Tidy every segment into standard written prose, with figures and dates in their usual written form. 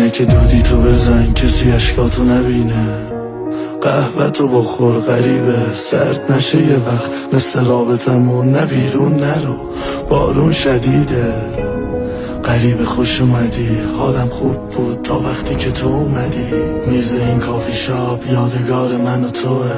که دودی تو بزن کسی اشکاتو نبینه. قهوه تو بخور غریبه سرد نشه یه وقت مثل رابطمون، نه بیرون نرو بارون شدیده. غریبه خوش اومدی حالم خوب بود تا وقتی که تو اومدی. میز این کافی شاپ یادگار من و توه.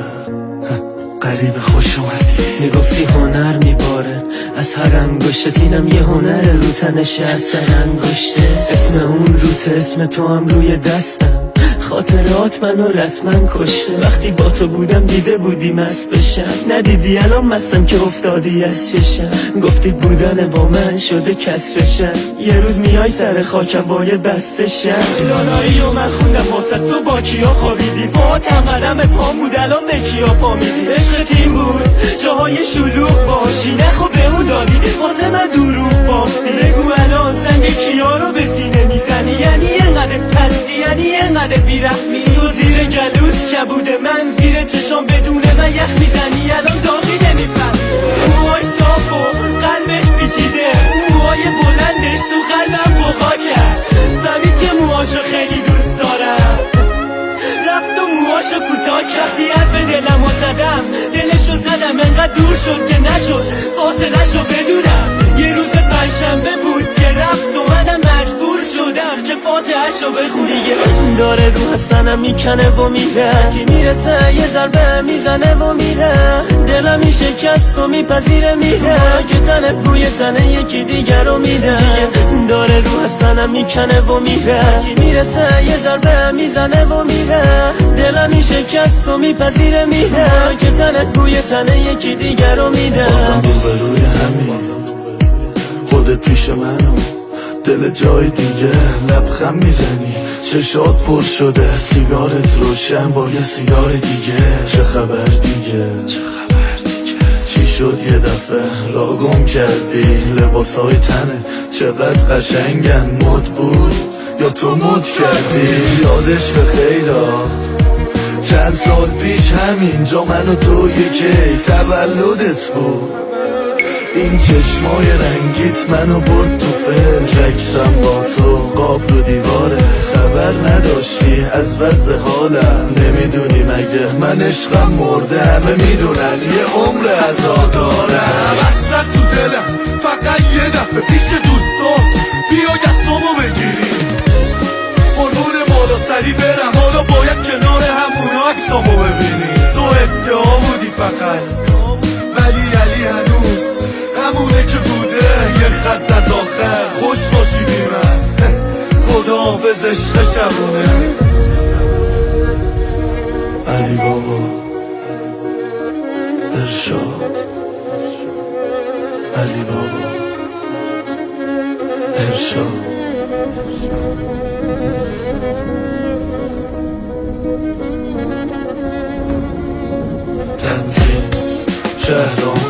غریبه خوش اومدی. میگفتی هنر میباره از هر انگشتت، اینم یه هنر رو تنشه از سر انگشته. اسم اون روته اسم تو هم روی دستم، خاطرات منو رسما کشته. وقتی با تو بودم دیده بودی مست بشم، ندیدی الان مستم که افتادی از چشم. گفتی بودن با من شده کسرشم، یه روز میای سر خاکم باید بستشم. لالایی و من خوندم واسه تو با کیا خوابیدی، با تمرم پام بود الان به کیا پا میدی. عشق تیم بود جاهای شلوغ باشی، نه خب به اون دادی واسه من دروغ باستی. بگو الان سنگ کیا رو به سینه میزنی، یعنی اینقدر پستی، یعنی اینقدر بیرحمی. تو زیر گلوت کبود من زیر چشام بدون من یخ میزنی، الان داغی نمیفهمی. موهای صاف و قلبش پیچیده، موهای بلندش تو قلبم بقا کرد. زمین که موهاشو خیلی دوست دارم رفت و موهاشو کوتاه کردی. حرف دلمو زدم دلشو زدم انقدر دور شد که نشد فاصلهشو بدونم. یه روز پنجشنبه بود که رفت اومدم مجبور شدم که فاتحه‌شو بخونم. دیگه داره رو هستنم میکنه و میره، کی میرسه یه ضربه میزنه و میره. دلم میشکست و میپذیره میره که تنت روی تنه یکی دیگر رو میده. داره رو هستنم میکنه و میره، کی میرسه یه ضربه میزنه و میره. دلم میشکست و میپذیره میره که تنت روی تنه یکی دیگر رو میده. بازم روبروی همین خودت پیش منو، دل جای دیگه لبخند میزنی. چشات پر شده سیگارت روشن با یه سیگار دیگه. چه خبر دیگه چی شد یه دفعه را گم کردی؟ لباسای تنه چقدر قشنگن، مد بود یا تو مد کردی؟ یادش به خیرا چند سال پیش همینجا من و تو یکی تولدت بود. این چشمای رنگیت منو برد تو فیلم، عکسم با تو قاب رو دیواره. خبر نداشتی از وضع حالم، نمیدونی مگه من عشقم مرده؟ همه میدونن یه عمر عذاب دارم. اصلا تو دلم فقط یه دفعه پیش دوستات بیا دستامو بگیری، قربون بالا سری برم. حالا باید کنار همون عکسامو ببینی. تو ادعا بودی فقط ولی علی هنوز همونه که بوده، یه خط از آخر. خوش باشی بی من خدا حافظ عشق شبونه. علی بابا ارشاد، علی بابا ارشاد. تنظیم شهرام